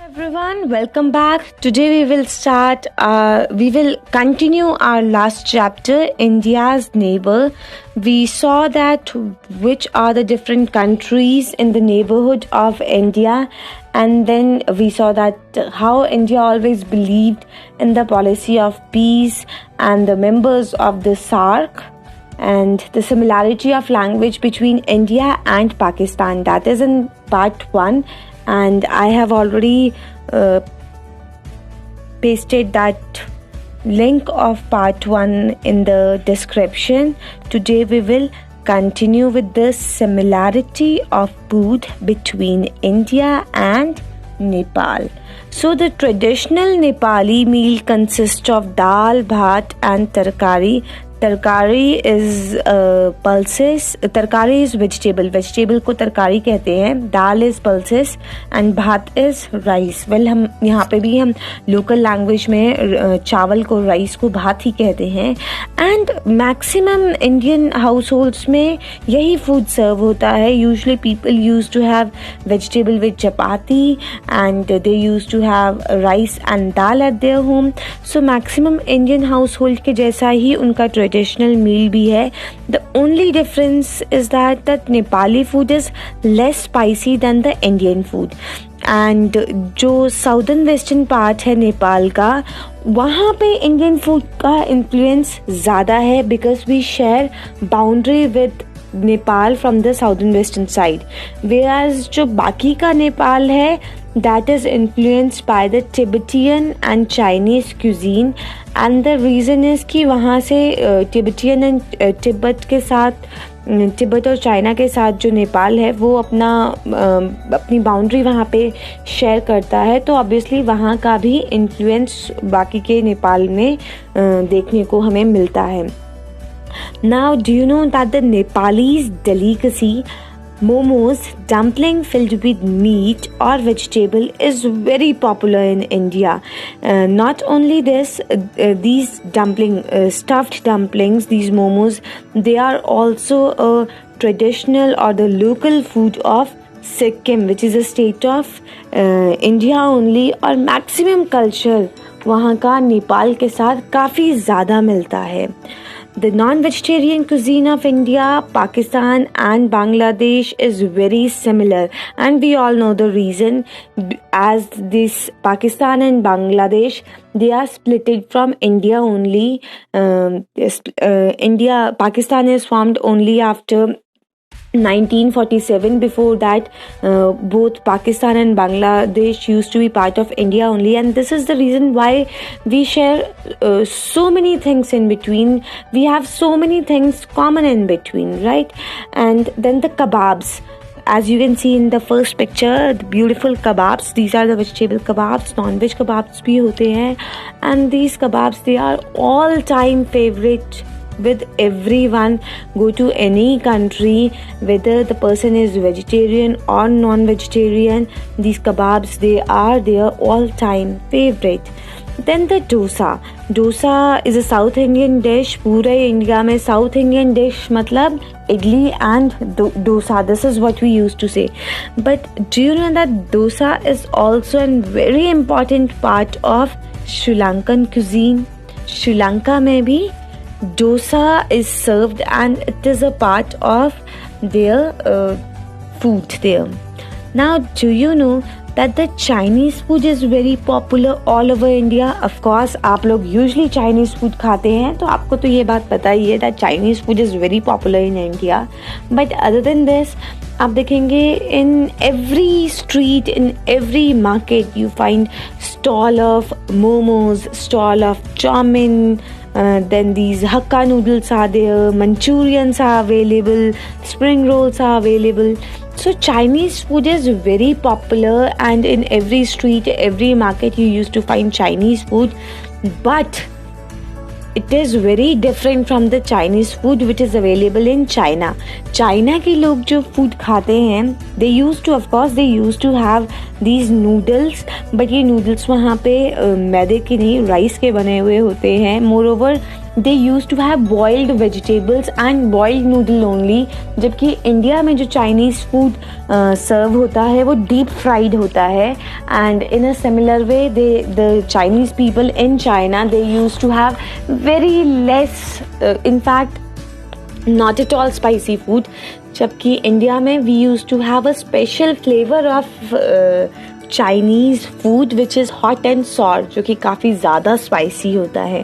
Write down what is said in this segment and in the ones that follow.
Everyone, welcome back. Today we will continue our last chapter, India's neighbor. We saw that which are the different countries in the neighborhood of India, and then we saw that how India always believed in the policy of peace and the members of the SAARC, and the similarity of language between India and Pakistan. That is in part 1, and I have already pasted that link of part 1 in the description. Today we will continue with the similarity of food between India and Nepal. So the traditional Nepali meal consists of dal, bhat and tarkari. तरकारी is pulses. तरकारी is vegetable को तरकारी कहते हैं. दाल is pulses and भात is rice. हम यहाँ पे भी हम लोकल लैंग्वेज में चावल को, राइस को भात ही कहते हैं. And maximum Indian households में यही फूड सर्व होता है. Usually people use to have vegetable with chapati and they use to have rice and dal at their home. So maximum Indian household के जैसा ही उनका traditional meal भी है. The only difference is that Nepali food is less spicy than the Indian food. And जो southern western part है नेपाल का, वहाँ पे इंडियन फूड का इन्फ्लुएंस ज़्यादा है because we share boundary with Nepal from the southern western side. Whereas जो बाकी का नेपाल है that is influenced by the Tibetan and Chinese cuisine, and the reason is कि वहाँ से Tibetan and तिब्बत और चाइना के साथ जो नेपाल है वो अपनी बाउंड्री वहाँ पे शेयर करता है. तो ऑब्वियसली वहाँ का भी इन्फ्लुएंस बाकी के नेपाल में देखने को हमें मिलता है. Now, do you know that the Nepalese delicacy momos, dumpling filled with meat or vegetable, is very popular in India. Not only this, these stuffed dumplings, these momos, they are also a traditional or the local food of Sikkim, which is a state of India only. और maximum culture वहाँ का नेपाल के साथ काफ़ी ज़्यादा मिलता है. The non-vegetarian cuisine of India, Pakistan and Bangladesh is very similar, and we all know the reason. As this Pakistan and Bangladesh, they are splitted from India only. Pakistan is formed only after 1947. Before that, both Pakistan and Bangladesh used to be part of India only, and this is the reason why we share so many things in between. We have so many things common in between, right? And then the kebabs, as you can see in the first picture, the beautiful kebabs. These are the vegetable kebabs. Non-veg kebabs भी होते हैं, and these kebabs, they are all-time favorite with everyone. Go to any country, whether the person is vegetarian or non-vegetarian, these kebabs, they are their all-time favorite. Then the dosa. Dosa is a South Indian dish. पूरे India में South Indian dish मतलब idli and dosa. This is what we used to say. But do you know that dosa is also a very important part of Sri Lankan cuisine? Sri Lanka में भी dosa is served and it is a part of their food there. Now, do you know that the Chinese food is very popular all over India? Of course, आप लोग usually Chinese food खाते हैं, तो आपको तो ये बात पता ही है that Chinese food is very popular in India. But other than this, आप देखेंगे in every street, in every market, you find stall of momos, stall of chowmin. Then these Hakka noodles are there, Manchurians are available, spring rolls are available. So Chinese food is very popular, and in every street, every market you used to find Chinese food. But it is very different from the Chinese food which is available in China. China के लोग जो food खाते हैं, they used to have these noodles, but ये noodles वहाँ पे मैदे के नहीं, राइस के बने हुए होते हैं. Moreover, they use to have boiled vegetables and boiled noodle only, जबकि इंडिया में जो चाइनीज़ फूड सर्व होता है वो डीप फ्राइड होता है. And in a similar way the Chinese people in China they use to have very less, in fact not at all spicy food, जबकि India में we use to have a special flavour of Chinese food which is hot and sour, जो कि काफ़ी ज़्यादा spicy होता है.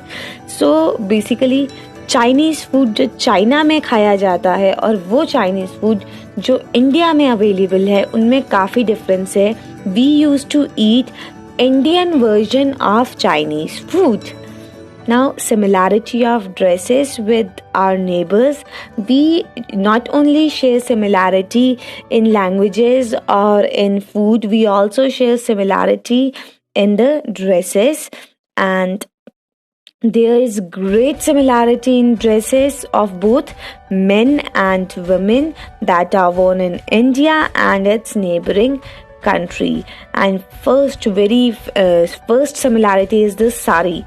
So basically Chinese food जो China में खाया जाता है और वो चाइनीज़ फूड जो इंडिया में अवेलेबल है उनमें काफ़ी डिफरेंस है. We use to eat Indian version of Chinese food. Now, similarity of dresses with our neighbors. We not only share similarity in languages or in food, we also share similarity in the dresses. And there is great similarity in dresses of both men and women that are worn in India and its neighboring country. And first similarity is the sari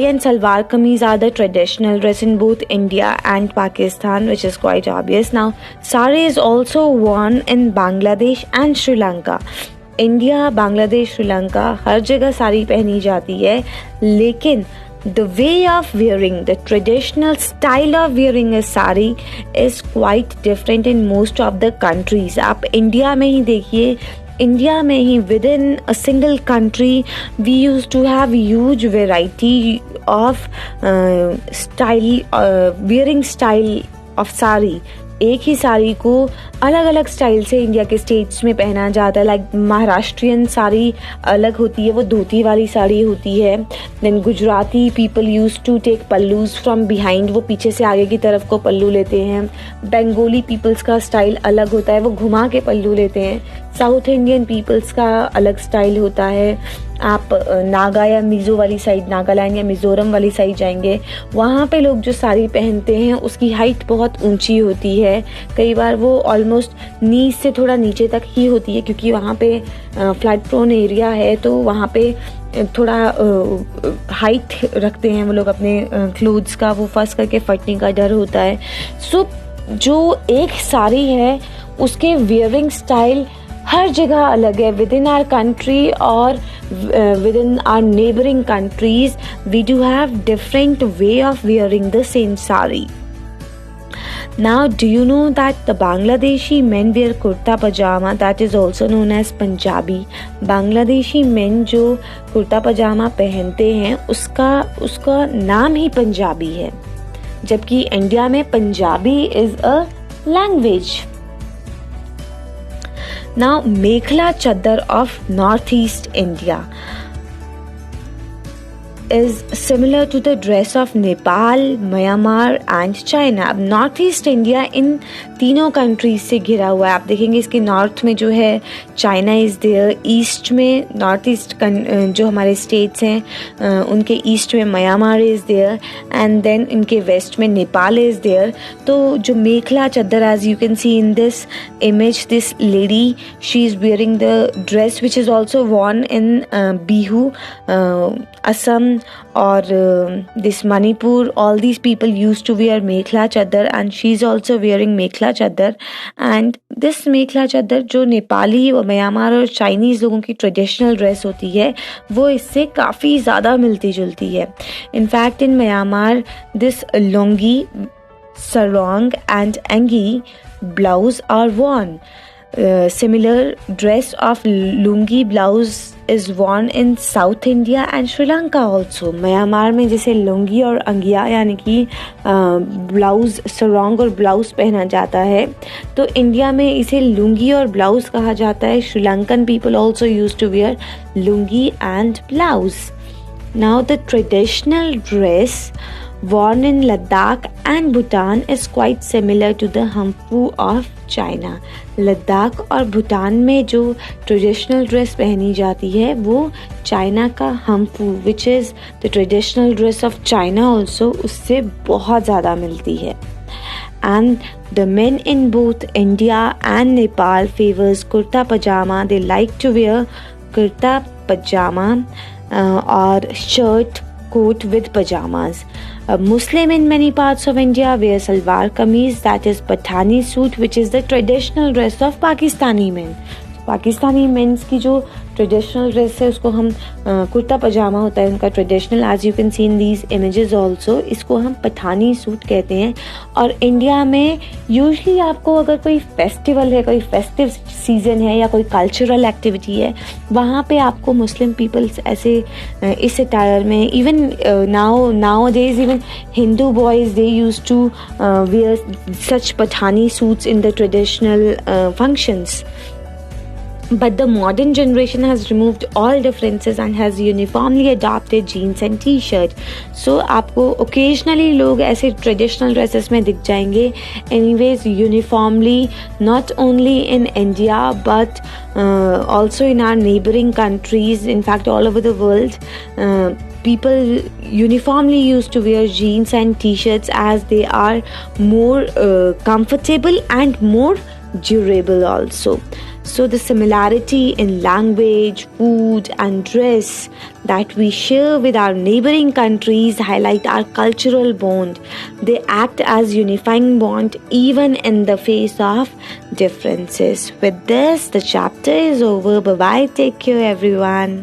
and salwar kameez are the traditional dress in both India and Pakistan, which is quite obvious. Now sari is also worn in Bangladesh and Sri Lanka. India, Bangladesh, Sri Lanka हर जगह साड़ी पहनी जाती है, लेकिन the way of wearing, the traditional style of wearing a sari is quite different in most of the countries. आप India में ही देखिए, India में ही within a single country we use to have huge variety of style, wearing style of sari. एक ही साड़ी को अलग अलग स्टाइल से इंडिया के स्टेट्स में पहना जाता है. लाइक महाराष्ट्रियन साड़ी अलग होती है, वो धोती वाली साड़ी होती है. Then Gujarati people use to take pallus from behind, वो पीछे से आगे की तरफ को पल्लू लेते हैं. बंगाली पीपल्स का स्टाइल अलग होता है, वो घुमा के पल्लू लेते हैं. साउथ इंडियन पीपल्स का अलग स्टाइल होता है. आप नागा या मिज़ो वाली साइड, नागालैंड या मिज़ोरम वाली साइड जाएंगे, वहाँ पे लोग जो साड़ी पहनते हैं उसकी हाइट बहुत ऊंची होती है. कई बार वो ऑलमोस्ट नी से थोड़ा नीचे तक ही होती है, क्योंकि वहाँ पे फ्लड प्रोन एरिया है, तो वहाँ पे थोड़ा हाइट रखते हैं वो लोग अपने क्लोथ्स का, वो फंस करके फटने का डर होता है. सो जो एक साड़ी है उसके वियरिंग स्टाइल हर जगह अलग है. विद इन आवर कंट्री और within our neighbouring countries we do have different way of wearing the same sari. Now, do you know that the Bangladeshi men wear kurta pajama, that is also known as Punjabi. Bangladeshi men जो कुर्ता पजामा पहनते हैं उसका नाम ही पंजाबी है, जबकि India में Punjabi is a language. Now, मेखला चादर of Northeast India is similar to the dress of Nepal, Myanmar and China. अब नॉर्थ ईस्ट इंडिया इन तीनों कंट्रीज से घिरा हुआ है. आप देखेंगे इसके नॉर्थ में जो है चाइना इज़ देयर, ईस्ट में नॉर्थ ईस्ट जो हमारे स्टेट्स हैं उनके ईस्ट में Myanmar is there, and then इनके वेस्ट में नेपाल इज़ देयर. तो जो mekhela chador, as you can see in this image, this lady she is wearing the dress which is also worn in Bihu, Assam or this Manipur. All these people used to wear mekhla chadar and she's also wearing mekhla chadar. And this mekhla chadar जो नेपाली और Myanmar और Chinese लोगों की traditional dress होती है वो इससे काफ़ी ज़्यादा मिलती जुलती है. In fact in Myanmar this lungi, sarong and angi blouse are worn. Similar dress of lungi blouse is worn in South India and Sri Lanka also. Myanmar में जैसे लुंगी और अंगिया यानी कि ब्लाउज, सरॉन्ग और ब्लाउज पहना जाता है, तो इंडिया में इसे लुंगी और ब्लाउज कहा जाता है. Sri Lankan people also use to wear lungi and blouse. Now the traditional dress worn in Ladakh and Bhutan is quite similar to the Hampu of China. Ladakh और भूटान में जो ट्रेडिशनल ड्रेस पहनी जाती है वो चाइना का hanfu which is the traditional dress of China also, उससे बहुत ज़्यादा मिलती है. And the men in both India and Nepal favors kurta pajama. They like to wear kurta pajama or shirt coat with pajamas. Muslim in many parts of India wear salwar kameez, that is Pathani suit, which is the traditional dress of Pakistani men. Pakistani mens की जो traditional dress है उसको हम कुर्ता पजामा होता है उनका traditional, as you can see in these images also, इसको हम पठानी सूट कहते हैं. और इंडिया में यूजली आपको अगर कोई फेस्टिवल है, कोई फेस्टिव सीजन है या कोई कल्चरल एक्टिविटी है, वहाँ पे आपको मुस्लिम पीपल्स ऐसे इस अटायर में, even nowadays even Hindu boys they use to wear such Pathani suits in the traditional functions. But the modern generation has removed all differences and has uniformly adopted jeans and t-shirt. So आपको occasionally लोग ऐसे traditional dresses में दिख जाएंगे. Anyways, uniformly, not only in India but also in our neighboring countries, in fact all over the world, people uniformly used to wear jeans and t-shirts as they are more comfortable and more durable also. So the similarity in language, food and dress that we share with our neighboring countries highlight our cultural bond. They act as unifying bond even in the face of differences. With this, the chapter is over. Bye bye. Take care everyone.